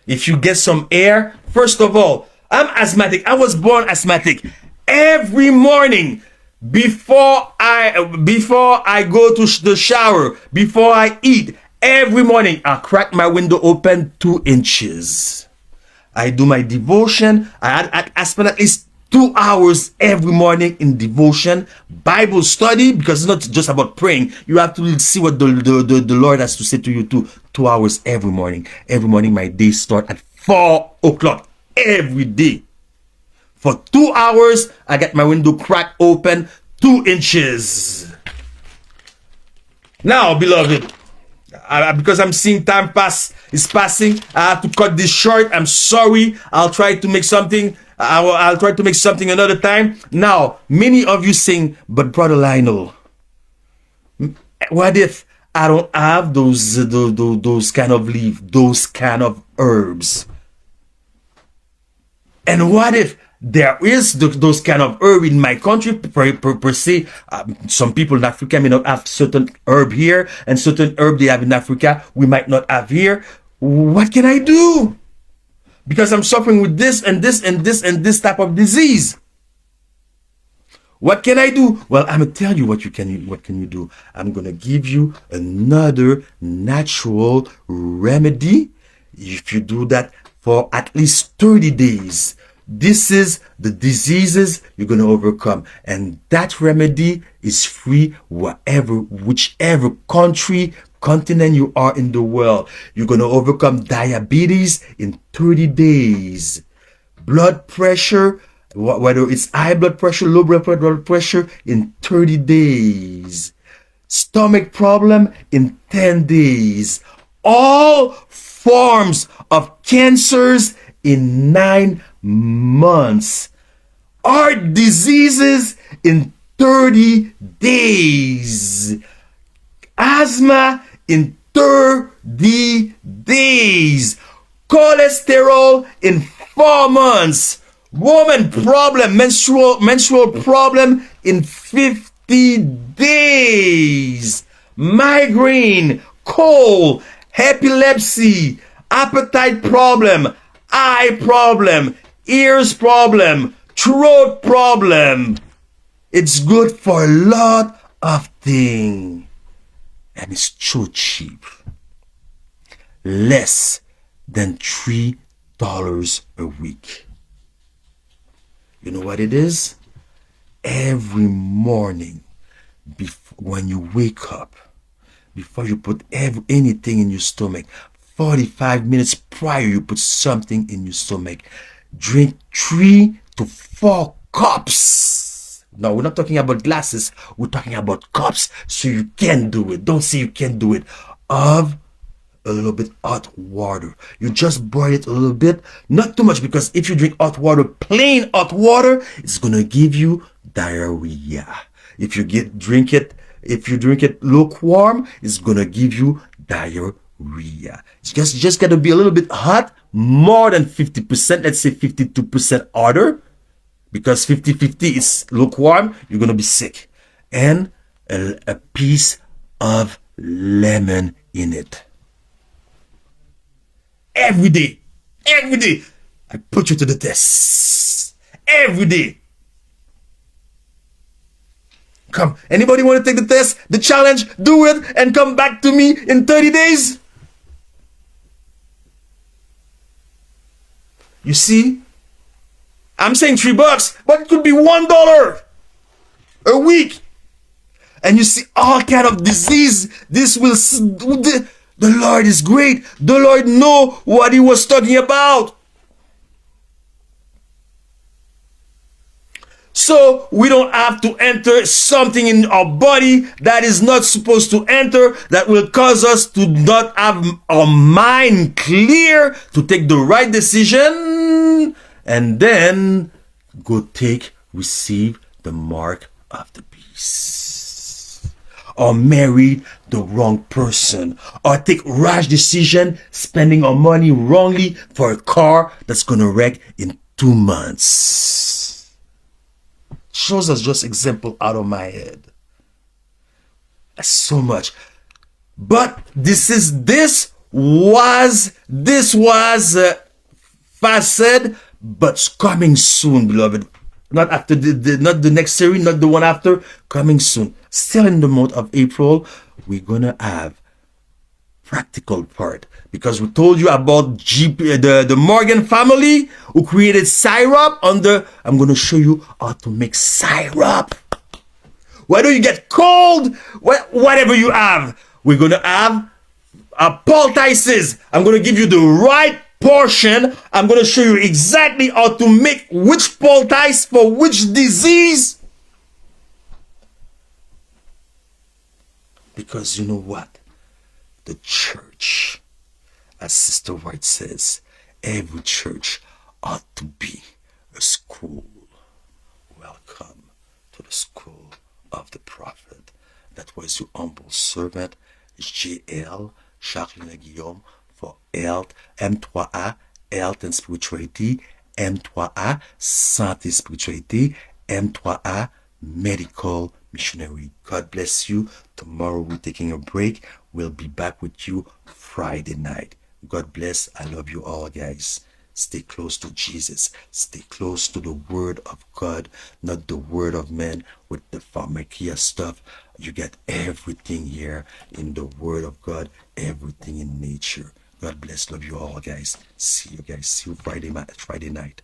If you get some air, first of all, I'm asthmatic. I was born asthmatic. Every morning, before I go to the shower, before I eat, every morning I crack my window open 2 inches. I do my devotion. I spend at least 2 hours every morning in devotion, Bible study, because it's not just about praying. You have to see what the Lord has to say to you too. 2 hours every morning. Every morning my day start at 4 o'clock every day. For 2 hours, I get my window cracked open 2 inches. Now, beloved, because I'm seeing time is passing, I have to cut this short. I'm sorry. I'll try to make something. I'll try to make something another time. Now, many of you saying, but Brother Lionel, what if I don't have those kind of leaf, those kind of herbs? And what if there is those kind of herb in my country per se? Some people in Africa may not have certain herb here, and certain herb they have in Africa we might not have here. What can I do? Because I'm suffering with this and this and this and this type of disease. What can I do? Well, I'm gonna tell you what can you do. I'm gonna give you another natural remedy. If you do that for at least 30 days, this is the diseases you're going to overcome. And that remedy is free whichever country, continent you are in the world. You're going to overcome diabetes in 30 days. Blood pressure, whether it's high blood pressure, low blood pressure, in 30 days. Stomach problem in 10 days. All forms of cancers in 9 months. Heart diseases in 30 days. Asthma in 30 days. Cholesterol in 4 months. Woman problem, menstrual problem in 50 days. Migraine, cold, epilepsy, appetite problem, eye problem, ears problem, throat problem. It's good for a lot of things. And it's too cheap. Less than $3 a week. You know what it is? Every morning, when you wake up, before you put anything in your stomach, 45 minutes prior you put something in your stomach, drink 3 to 4 cups. Now, we're not talking about glasses, we're talking about cups, so you can do it. Don't say you can't do it. Of a little bit hot water. You just boil it a little bit, not too much, because if you drink hot water, plain hot water, it's gonna give you diarrhea. If you drink it lukewarm, it's gonna give you diarrhea. It's just gotta be a little bit hot, more than 50%, let's say 52% hotter, because 50-50 is lukewarm, you're gonna be sick. And a piece of lemon in it. Every day, I put you to the test. Every day. Come, anybody want to take the test, the challenge, do it, and come back to me in 30 days? You see, I'm saying $3, but it could be $1 a week. And you see all kind of disease. The Lord is great. The Lord know what he was talking about. So we don't have to enter something in our body that is not supposed to enter, that will cause us to not have our mind clear to take the right decision, and then receive the mark of the beast. Or marry the wrong person, or take rash decision, spending our money wrongly for a car that's gonna wreck in 2 months. Shows us just example out of my head. That's so much. But this this was fasted, but coming soon, beloved. Not after not the next series, not the one after, coming soon. Still in the month of April, we're gonna have practical part, because we told you about the Morgan family who created syrup under. I'm gonna show you how to make syrup. Whether you get cold, whatever you have, we're gonna have poultices. I'm gonna give you the right portion. I'm gonna show you exactly how to make which poultice for which disease. Because you know what? The church, as Sister White says, every church ought to be a school. Welcome to the school of the prophet. That was your humble servant, JL, Jacqueline Guillaume, for health, M3A, health and spirituality, M3A, santé spiritualité, M3A, medical missionary. God bless you. Tomorrow we're taking a break. We'll be back with you Friday night. God bless. I love you all, guys. Stay close to Jesus. Stay close to the word of God, not the word of man with the pharmakia stuff. You get everything here in the word of God, everything in nature. God bless. Love you all, guys. See you guys. See you Friday night.